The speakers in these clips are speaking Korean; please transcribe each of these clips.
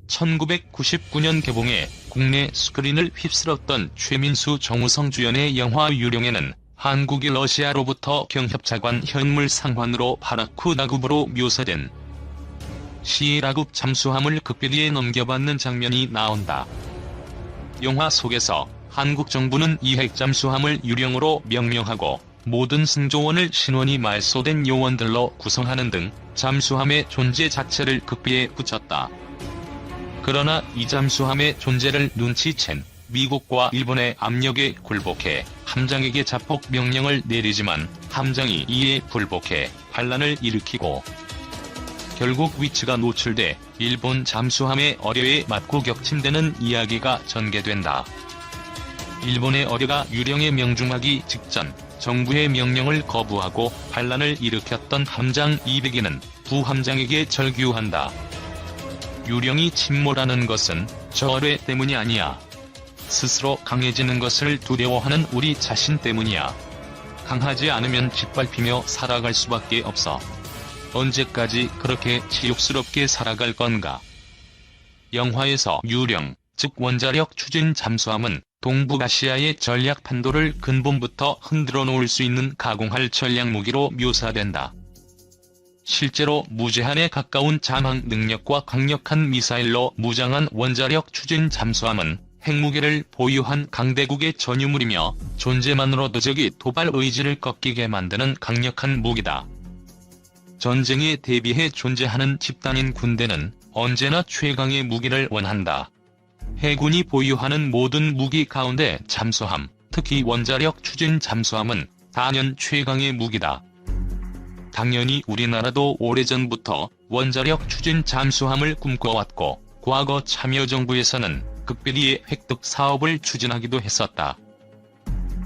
1999년 개봉해 국내 스크린을 휩쓸었던 최민수 정우성 주연의 영화 유령에는 한국이 러시아로부터 경협차관 현물 상환으로 바라쿠다급으로 묘사된 시라급 잠수함을 극비리에 넘겨받는 장면이 나온다. 영화 속에서 한국 정부는 이 핵잠수함을 유령으로 명명하고 모든 승조원을 신원이 말소된 요원들로 구성하는 등 잠수함의 존재 자체를 극비에 붙였다. 그러나 이 잠수함의 존재를 눈치챈 미국과 일본의 압력에 굴복해 함장에게 자폭 명령을 내리지만 함장이 이에 불복해 반란을 일으키고 결국 위치가 노출돼 일본 잠수함의 어뢰에 맞고 격침되는 이야기가 전개된다. 일본의 어뢰가 유령에 명중하기 직전 정부의 명령을 거부하고 반란을 일으켰던 함장 200위는 부함장에게 절규한다. 유령이 침몰하는 것은 저 어뢰 때문이 아니야. 스스로 강해지는 것을 두려워하는 우리 자신 때문이야. 강하지 않으면 짓밟히며 살아갈 수밖에 없어. 언제까지 그렇게 치욕스럽게 살아갈 건가? 영화에서 유령, 즉 원자력 추진 잠수함은 동북아시아의 전략 판도를 근본부터 흔들어 놓을 수 있는 가공할 전략 무기로 묘사된다. 실제로 무제한에 가까운 잠항 능력과 강력한 미사일로 무장한 원자력 추진 잠수함은 핵무기를 보유한 강대국의 전유물이며 존재만으로도 적이 도발 의지를 꺾이게 만드는 강력한 무기다. 전쟁에 대비해 존재하는 집단인 군대는 언제나 최강의 무기를 원한다. 해군이 보유하는 모든 무기 가운데 잠수함, 특히 원자력 추진 잠수함은 단연 최강의 무기다. 당연히 우리나라도 오래전부터 원자력 추진 잠수함을 꿈꿔왔고 과거 참여정부에서는 극비리의 획득 사업을 추진하기도 했었다.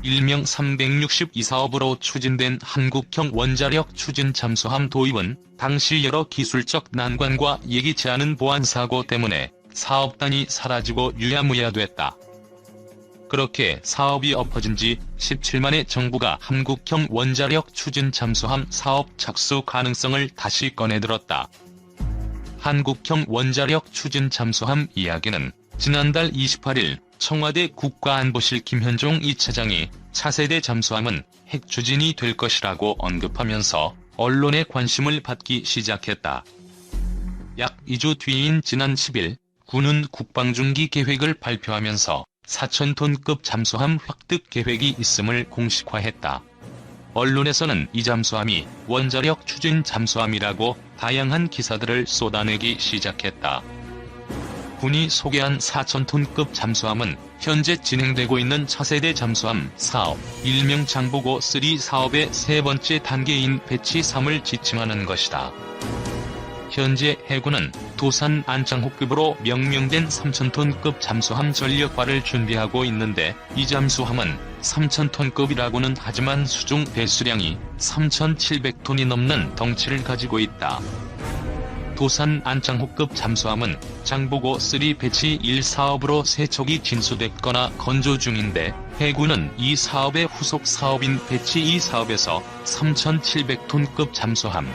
일명 362 사업으로 추진된 한국형 원자력 추진 잠수함 도입은 당시 여러 기술적 난관과 예기치 않은 보안사고 때문에 사업단이 사라지고 유야무야됐다. 그렇게 사업이 엎어진 지 17만에 정부가 한국형 원자력 추진 잠수함 사업 착수 가능성을 다시 꺼내들었다. 한국형 원자력 추진 잠수함 이야기는 지난달 28일 청와대 국가안보실 김현종 2차장이 차세대 잠수함은 핵 추진이 될 것이라고 언급하면서 언론의 관심을 받기 시작했다. 약 2주 뒤인 지난 10일 군은 국방중기 계획을 발표하면서 4,000톤급 잠수함 획득 계획이 있음을 공식화했다. 언론에서는 이 잠수함이 원자력 추진 잠수함이라고 다양한 기사들을 쏟아내기 시작했다. 군이 소개한 4,000톤급 잠수함은 현재 진행되고 있는 차세대 잠수함 사업, 일명 장보고 3 사업의 세 번째 단계인 배치 3을 지칭하는 것이다. 현재 해군은 도산 안창호급으로 명명된 3,000톤급 잠수함 전력발을 준비하고 있는데 이 잠수함은 3,000톤급이라고는 하지만 수중 배수량이 3,700톤이 넘는 덩치를 가지고 있다. 도산 안창호급 잠수함은 장보고 3 배치 1 사업으로 세척이 진수됐거나 건조 중인데 해군은 이 사업의 후속 사업인 배치 2 사업에서 3,700톤급 잠수함,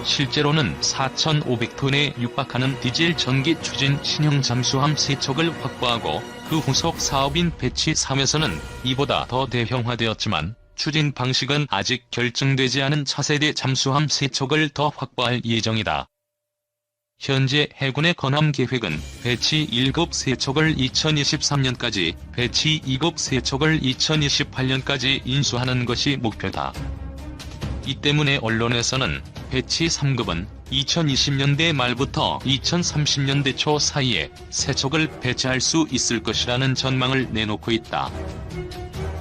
실제로는 4,500톤에 육박하는 디젤 전기 추진 신형 잠수함 세척을 확보하고 그 후속 사업인 배치 3에서는 이보다 더 대형화되었지만 추진 방식은 아직 결정되지 않은 차세대 잠수함 세척을 더 확보할 예정이다. 현재 해군의 건함 계획은 배치 1급 세척을 2023년까지, 배치 2급 세척을 2028년까지 인수하는 것이 목표다. 이 때문에 언론에서는 배치 3급은 2020년대 말부터 2030년대 초 사이에 세척을 배치할 수 있을 것이라는 전망을 내놓고 있다.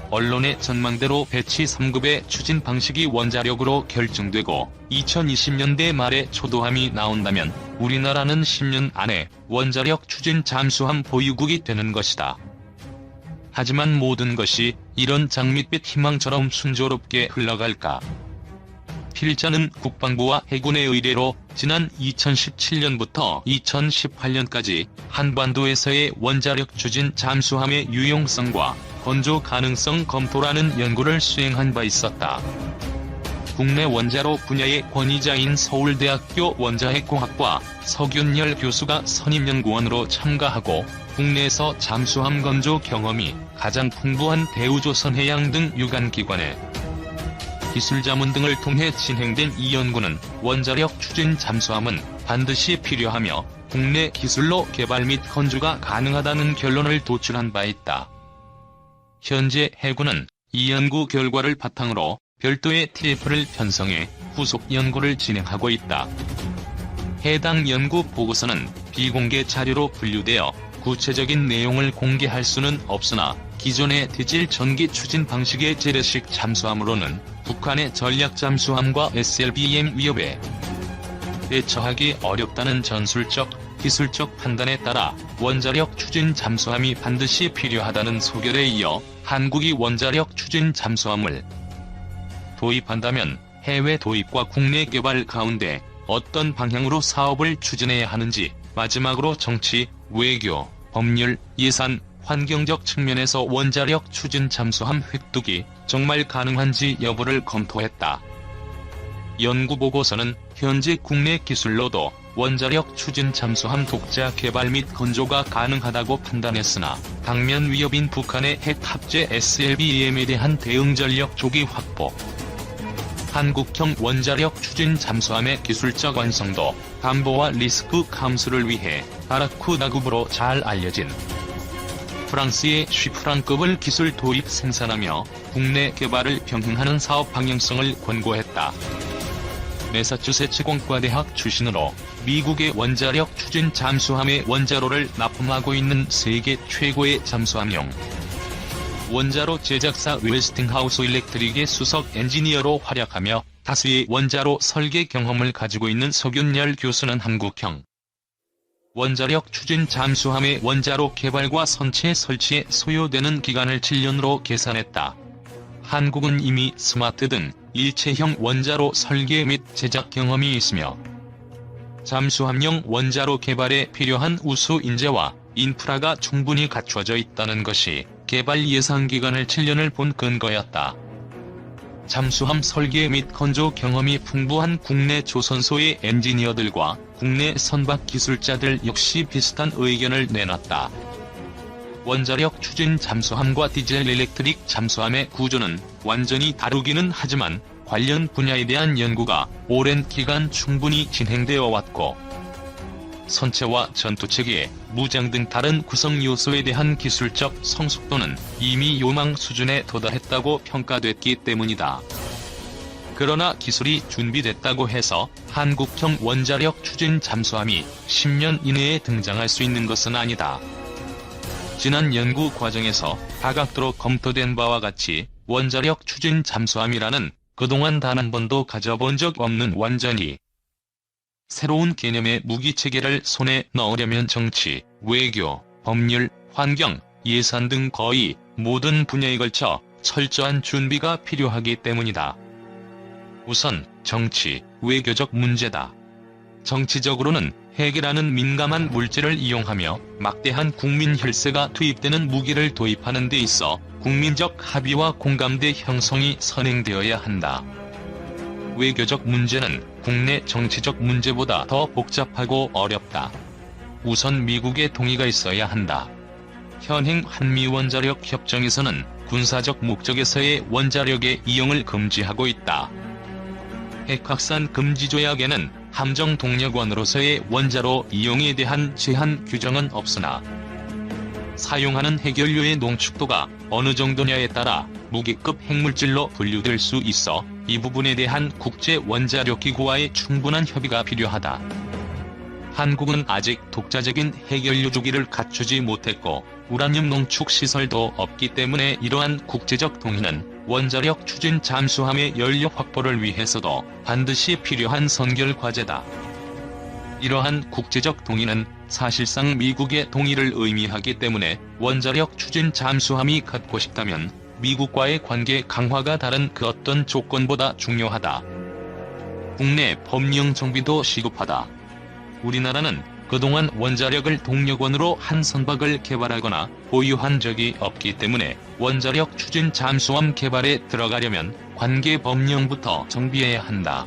언론의 전망대로 배치 3급의 추진 방식이 원자력으로 결정되고 2020년대 말에 초도함이 나온다면 우리나라는 10년 안에 원자력 추진 잠수함 보유국이 되는 것이다. 하지만 모든 것이 이런 장밋빛 희망처럼 순조롭게 흘러갈까? 필자는 국방부와 해군의 의뢰로 지난 2017년부터 2018년까지 한반도에서의 원자력 추진 잠수함의 유용성과 건조 가능성 검토라는 연구를 수행한 바 있었다. 국내 원자로 분야의 권위자인 서울대학교 원자핵공학과 서균열 교수가 선임연구원으로 참가하고 국내에서 잠수함 건조 경험이 가장 풍부한 대우조선해양 등 유관기관에 기술 자문 등을 통해 진행된 이 연구는 원자력 추진 잠수함은 반드시 필요하며 국내 기술로 개발 및 건조가 가능하다는 결론을 도출한 바 있다. 현재 해군은 이 연구 결과를 바탕으로 별도의 TF를 편성해 후속 연구를 진행하고 있다. 해당 연구 보고서는 비공개 자료로 분류되어 구체적인 내용을 공개할 수는 없으나 기존의 디젤 전기 추진 방식의 재래식 잠수함으로는 북한의 전략 잠수함과 SLBM 위협에 대처하기 어렵다는 전술적, 기술적 판단에 따라 원자력 추진 잠수함이 반드시 필요하다는 소결에 이어 한국이 원자력 추진 잠수함을 도입한다면 해외 도입과 국내 개발 가운데 어떤 방향으로 사업을 추진해야 하는지, 마지막으로 정치, 외교, 법률, 예산, 환경적 측면에서 원자력 추진 잠수함 획득이 정말 가능한지 여부를 검토했다. 연구보고서는 현재 국내 기술로도 원자력 추진 잠수함 독자 개발 및 건조가 가능하다고 판단했으나 당면 위협인 북한의 핵 탑재 SLBM에 대한 대응 전력 조기 확보, 한국형 원자력 추진 잠수함의 기술적 완성도, 담보와 리스크 감수를 위해 바라쿠다급으로 잘 알려진 프랑스의 쉬프랑급을 기술 도입 생산하며 국내 개발을 병행하는 사업 방향성을 권고했다. 매사추세츠 공과대학 출신으로 미국의 원자력 추진 잠수함의 원자로를 납품하고 있는 세계 최고의 잠수함용 원자로 제작사 웨스팅하우스 일렉트릭의 수석 엔지니어로 활약하며 다수의 원자로 설계 경험을 가지고 있는 서균열 교수는 한국형 원자력 추진 잠수함의 원자로 개발과 선체 설치에 소요되는 기간을 7년으로 계산했다. 한국은 이미 스마트 등 일체형 원자로 설계 및 제작 경험이 있으며 잠수함용 원자로 개발에 필요한 우수 인재와 인프라가 충분히 갖춰져 있다는 것이 개발 예상 기간을 7년을 본 근거였다. 잠수함 설계 및 건조 경험이 풍부한 국내 조선소의 엔지니어들과 국내 선박 기술자들 역시 비슷한 의견을 내놨다. 원자력 추진 잠수함과 디젤 일렉트릭 잠수함의 구조는 완전히 다르기는 하지만 관련 분야에 대한 연구가 오랜 기간 충분히 진행되어 왔고 선체와 전투체계, 무장 등 다른 구성 요소에 대한 기술적 성숙도는 이미 요망 수준에 도달했다고 평가됐기 때문이다. 그러나 기술이 준비됐다고 해서 한국형 원자력 추진 잠수함이 10년 이내에 등장할 수 있는 것은 아니다. 지난 연구 과정에서 다각도로 검토된 바와 같이 원자력 추진 잠수함이라는 그동안 단 한 번도 가져본 적 없는 완전히 새로운 개념의 무기체계를 손에 넣으려면 정치, 외교, 법률, 환경, 예산 등 거의 모든 분야에 걸쳐 철저한 준비가 필요하기 때문이다. 우선 정치, 외교적 문제다. 정치적으로는 핵이라는 민감한 물질을 이용하며 막대한 국민 혈세가 투입되는 무기를 도입하는 데 있어 국민적 합의와 공감대 형성이 선행되어야 한다. 외교적 문제는 국내 정치적 문제보다 더 복잡하고 어렵다. 우선 미국의 동의가 있어야 한다. 현행 한미원자력 협정에서는 군사적 목적에서의 원자력의 이용을 금지하고 있다. 핵확산 금지 조약에는 함정 동력원으로서의 원자로 이용에 대한 제한 규정은 없으나 사용하는 핵연료의 농축도가 어느 정도냐에 따라 무기급 핵물질로 분류될 수 있어 이 부분에 대한 국제 원자력 기구와의 충분한 협의가 필요하다. 한국은 아직 독자적인 핵연료 주기를 갖추지 못했고 우라늄 농축 시설도 없기 때문에 이러한 국제적 동의는 원자력 추진 잠수함의 연료 확보를 위해서도 반드시 필요한 선결 과제다. 이러한 국제적 동의는 사실상 미국의 동의를 의미하기 때문에 원자력 추진 잠수함이 갖고 싶다면 미국과의 관계 강화가 다른 그 어떤 조건보다 중요하다. 국내 법령 정비도 시급하다. 우리나라는 그동안 원자력을 동력원으로 한 선박을 개발하거나 보유한 적이 없기 때문에 원자력 추진 잠수함 개발에 들어가려면 관계 법령부터 정비해야 한다.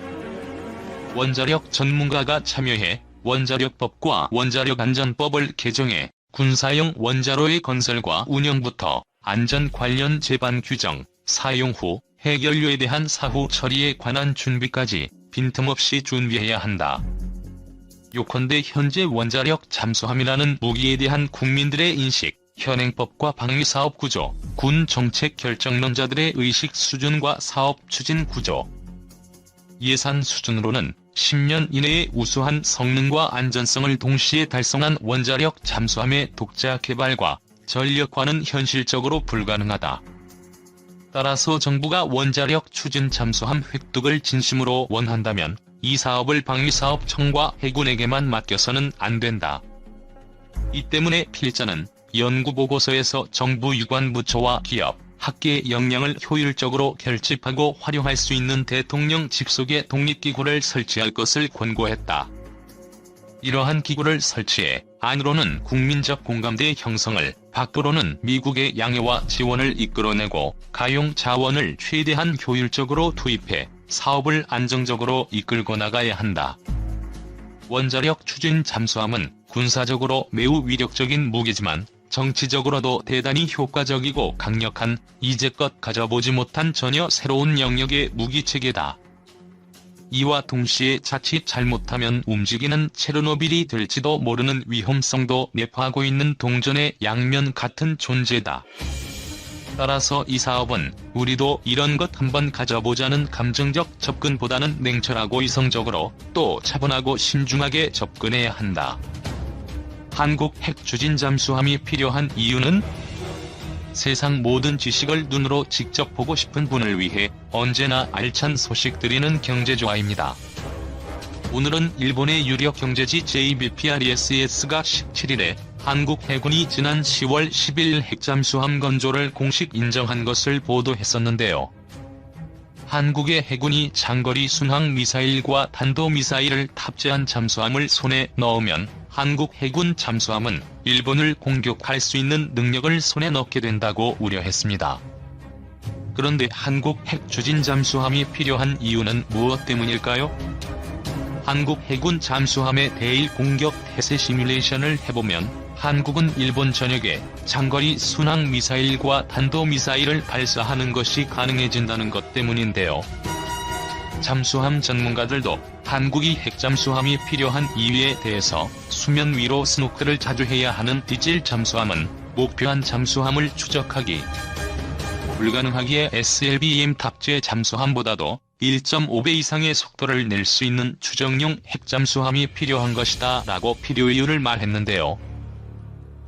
원자력 전문가가 참여해 원자력법과 원자력안전법을 개정해 군사용 원자로의 건설과 운영부터 안전 관련 제반 규정, 사용 후 해결료에 대한 사후 처리에 관한 준비까지 빈틈없이 준비해야 한다. 요컨대 현재 원자력 잠수함이라는 무기에 대한 국민들의 인식, 현행법과 방위사업 구조, 군 정책 결정론자들의 의식 수준과 사업 추진 구조, 예산 수준으로는 10년 이내에 우수한 성능과 안전성을 동시에 달성한 원자력 잠수함의 독자 개발과 전력화는 현실적으로 불가능하다. 따라서 정부가 원자력 추진 잠수함 획득을 진심으로 원한다면 이 사업을 방위사업청과 해군에게만 맡겨서는 안 된다. 이 때문에 필자는 연구보고서에서 정부 유관 부처와 기업, 학계의 역량을 효율적으로 결집하고 활용할 수 있는 대통령 직속의 독립기구를 설치할 것을 권고했다. 이러한 기구를 설치해 안으로는 국민적 공감대 형성을, 밖으로는 미국의 양해와 지원을 이끌어내고 가용 자원을 최대한 효율적으로 투입해 사업을 안정적으로 이끌고 나가야 한다. 원자력 추진 잠수함은 군사적으로 매우 위력적인 무기지만 정치적으로도 대단히 효과적이고 강력한, 이제껏 가져보지 못한 전혀 새로운 영역의 무기체계다. 이와 동시에 자칫 잘못하면 움직이는 체르노빌이 될지도 모르는 위험성도 내포하고 있는 동전의 양면 같은 존재다. 따라서 이 사업은 우리도 이런 것 한번 가져보자는 감정적 접근보다는 냉철하고 이성적으로 또 차분하고 신중하게 접근해야 한다. 한국 핵 추진 잠수함이 필요한 이유는? 세상 모든 지식을 눈으로 직접 보고 싶은 분을 위해 언제나 알찬 소식 드리는 경제조화입니다. 오늘은 일본의 유력 경제지 JBPRESS가 17일에 한국 해군이 지난 10월 10일 핵잠수함 건조를 공식 인정한 것을 보도했었는데요. 한국의 해군이 장거리 순항 미사일과 탄도미사일을 탑재한 잠수함을 손에 넣으면 한국 해군 잠수함은 일본을 공격할 수 있는 능력을 손에 넣게 된다고 우려했습니다. 그런데 한국 핵 추진 잠수함이 필요한 이유는 무엇 때문일까요? 한국 해군 잠수함의 대일 공격 태세 시뮬레이션을 해보면 한국은 일본 전역에 장거리 순항 미사일과 탄도미사일을 발사하는 것이 가능해진다는 것 때문인데요. 잠수함 전문가들도 한국이 핵잠수함이 필요한 이유에 대해서 수면 위로 스노클을 자주 해야 하는 디젤 잠수함은 목표한 잠수함을 추적하기 불가능하기에 SLBM 탑재 잠수함보다도 1.5배 이상의 속도를 낼 수 있는 추정용 핵잠수함이 필요한 것이다 라고 필요 이유를 말했는데요.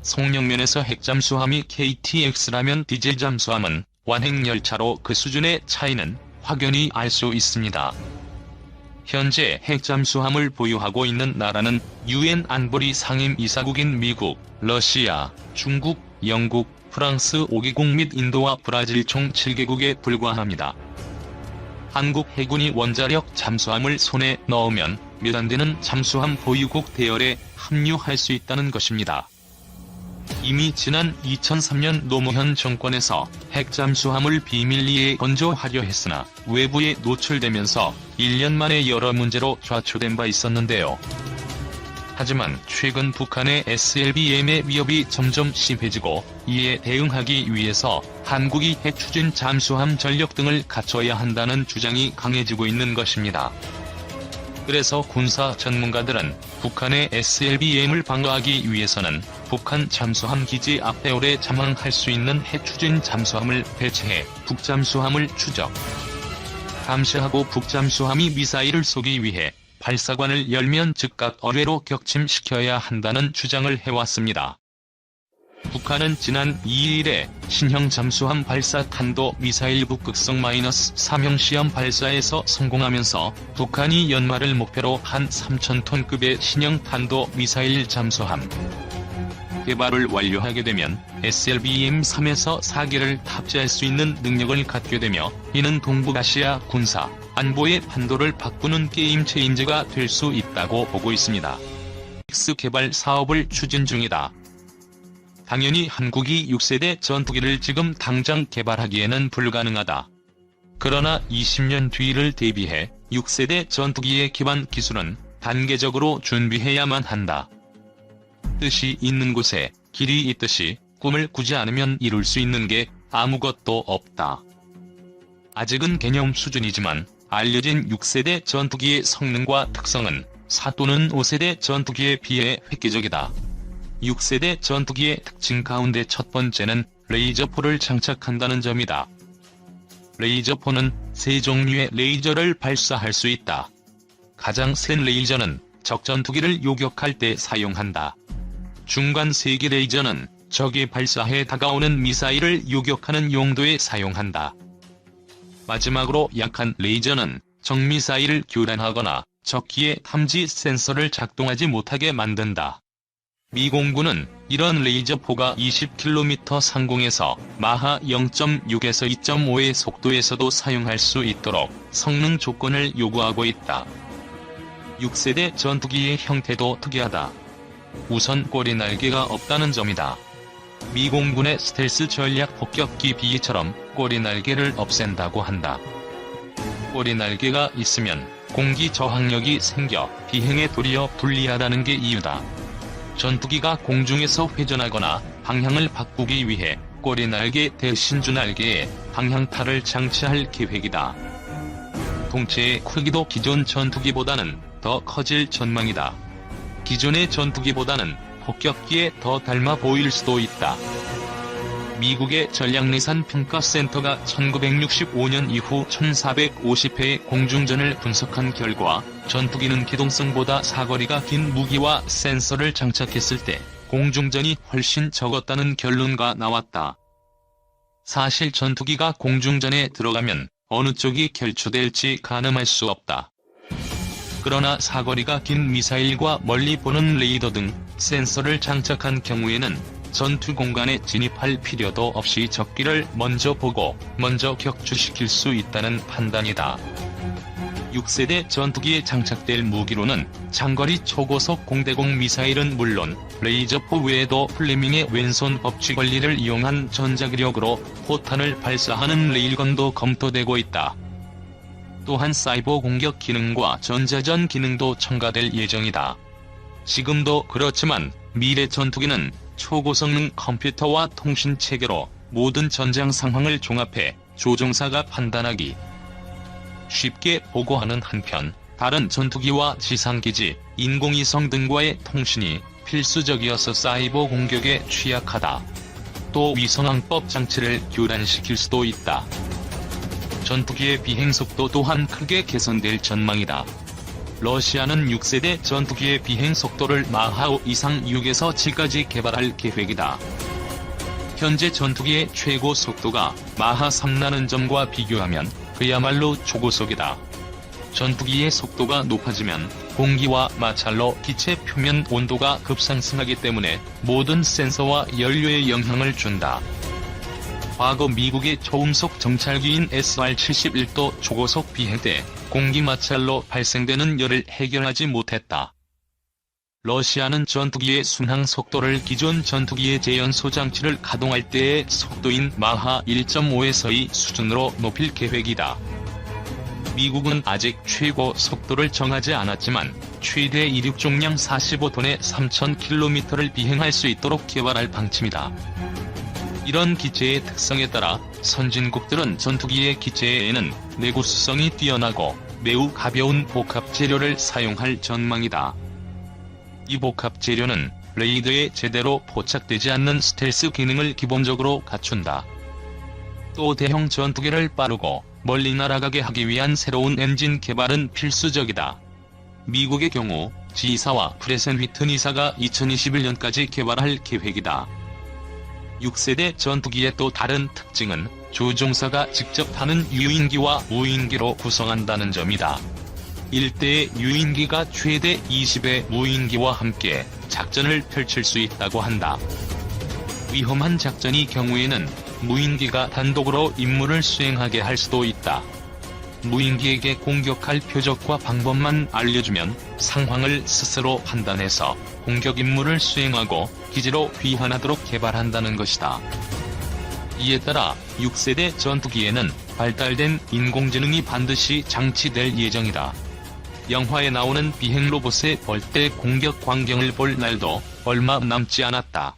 속력면에서 핵잠수함이 KTX라면 디젤 잠수함은 완행열차로 그 수준의 차이는 확연히 알 수 있습니다. 현재 핵잠수함을 보유하고 있는 나라는 UN 안보리 상임이사국인 미국, 러시아, 중국, 영국, 프랑스 5개국 및 인도와 브라질 총 7개국에 불과합니다. 한국 해군이 원자력 잠수함을 손에 넣으면 몇 안 되는 잠수함 보유국 대열에 합류할 수 있다는 것입니다. 이미 지난 2003년 노무현 정권에서 핵잠수함을 비밀리에 건조하려 했으나 외부에 노출되면서 1년 만에 여러 문제로 좌초된 바 있었는데요. 하지만 최근 북한의 SLBM의 위협이 점점 심해지고 이에 대응하기 위해서 한국이 핵 추진 잠수함 전력 등을 갖춰야 한다는 주장이 강해지고 있는 것입니다. 그래서 군사 전문가들은 북한의 SLBM을 방어하기 위해서는 북한 잠수함 기지 앞에 오래 잠항할 수 있는 핵 추진 잠수함을 배치해 북잠수함을 추적, 감시하고 북잠수함이 미사일을 쏘기 위해 발사관을 열면 즉각 어뢰로 격침시켜야 한다는 주장을 해왔습니다. 북한은 지난 2일에 신형 잠수함 발사 탄도 미사일 북극성 -3형 시험 발사에서 성공하면서 북한이 연말을 목표로 한 3,000톤급의 신형 탄도 미사일 잠수함 개발을 완료하게 되면 SLBM-3에서 4개를 탑재할 수 있는 능력을 갖게 되며 이는 동북아시아 군사 안보의 판도를 바꾸는 게임 체인저가 될 수 있다고 보고 있습니다. X 개발 사업을 추진 중이다. 당연히 한국이 6세대 전투기를 지금 당장 개발하기에는 불가능하다. 그러나 20년 뒤를 대비해 6세대 전투기의 기반 기술은 단계적으로 준비해야만 한다. 뜻이 있는 곳에 길이 있듯이 꿈을 꾸지 않으면 이룰 수 있는 게 아무것도 없다. 아직은 개념 수준이지만 알려진 6세대 전투기의 성능과 특성은 4 또는 5세대 전투기에 비해 획기적이다. 6세대 전투기의 특징 가운데 첫 번째는 레이저포를 장착한다는 점이다. 레이저포는 3종류의 레이저를 발사할 수 있다. 가장 센 레이저는 적 전투기를 요격할 때 사용한다. 중간 세기 레이저는 적이 발사해 다가오는 미사일을 요격하는 용도에 사용한다. 마지막으로 약한 레이저는 적미사일을 교란하거나 적기의 탐지 센서를 작동하지 못하게 만든다. 미 공군은 이런 레이저포가 20km 상공에서 마하 0.6에서 2.5의 속도에서도 사용할 수 있도록 성능 조건을 요구하고 있다. 6세대 전투기의 형태도 특이하다. 우선 꼬리 날개가 없다는 점이다. 미 공군의 스텔스 전략 폭격기 B처럼 꼬리 날개를 없앤다고 한다. 꼬리 날개가 있으면 공기 저항력이 생겨 비행에 도리어 불리하다는 게 이유다. 전투기가 공중에서 회전하거나 방향을 바꾸기 위해 꼬리 날개 대신 주 날개에 방향타를 장치할 계획이다. 동체의 크기도 기존 전투기보다는 더 커질 전망이다. 기존의 전투기보다는 폭격기에 더 닮아 보일 수도 있다. 미국의 전략예산평가센터가 1965년 이후 1450회의 공중전을 분석한 결과 전투기는 기동성보다 사거리가 긴 무기와 센서를 장착했을 때 공중전이 훨씬 적었다는 결론가 나왔다. 사실 전투기가 공중전에 들어가면 어느 쪽이 결초될지 가늠할 수 없다. 그러나 사거리가 긴 미사일과 멀리 보는 레이더 등 센서를 장착한 경우에는 전투 공간에 진입할 필요도 없이 적기를 먼저 보고 먼저 격추시킬 수 있다는 판단이다. 6세대 전투기에 장착될 무기로는 장거리 초고속 공대공 미사일은 물론 레이저포 외에도 플레밍의 왼손 법칙 원리를 이용한 전자기력으로 포탄을 발사하는 레일건도 검토되고 있다. 또한 사이버 공격 기능과 전자전 기능도 첨가될 예정이다. 지금도 그렇지만 미래 전투기는 초고성능 컴퓨터와 통신 체계로 모든 전장 상황을 종합해 조종사가 판단하기 쉽게 보고하는 한편 다른 전투기와 지상기지, 인공위성 등과의 통신이 필수적이어서 사이버 공격에 취약하다. 또 위성항법 장치를 교란시킬 수도 있다. 전투기의 비행속도 또한 크게 개선될 전망이다. 러시아는 6세대 전투기의 비행속도를 마하 5 이상 6에서 7까지 개발할 계획이다. 현재 전투기의 최고 속도가 마하 3라는 점과 비교하면 그야말로 초고속이다. 전투기의 속도가 높아지면 공기와 마찰로 기체 표면 온도가 급상승하기 때문에 모든 센서와 연료에 영향을 준다. 과거 미국의 초음속 정찰기인 SR-71도 초고속 비행 때 공기 마찰로 발생되는 열을 해결하지 못했다. 러시아는 전투기의 순항 속도를 기존 전투기의 재연소 장치를 가동할 때의 속도인 마하 1.5에서 2 수준으로 높일 계획이다. 미국은 아직 최고 속도를 정하지 않았지만 최대 이륙重량 45톤의 3,000km를 비행할 수 있도록 개발할 방침이다. 이런 기체의 특성에 따라 선진국들은 전투기의 기체에는 내구수성이 뛰어나고 매우 가벼운 복합 재료를 사용할 전망이다. 이 복합 재료는 레이더에 제대로 포착되지 않는 스텔스 기능을 기본적으로 갖춘다. 또 대형 전투기를 빠르고 멀리 날아가게 하기 위한 새로운 엔진 개발은 필수적이다. 미국의 경우 지사와 프레센 휘트니사가 2021년까지 개발할 계획이다. 6세대 전투기의 또 다른 특징은 조종사가 직접 타는 유인기와 무인기로 구성한다는 점이다. 1대의 유인기가 최대 20의 무인기와 함께 작전을 펼칠 수 있다고 한다. 위험한 작전이 경우에는 무인기가 단독으로 임무를 수행하게 할 수도 있다. 무인기에게 공격할 표적과 방법만 알려주면 상황을 스스로 판단해서 공격 임무를 수행하고 기지로 귀환하도록 개발한다는 것이다. 이에 따라 6세대 전투기에는 발달된 인공지능이 반드시 장치될 예정이다. 영화에 나오는 비행 로봇의 벌떼 공격 광경을 볼 날도 얼마 남지 않았다.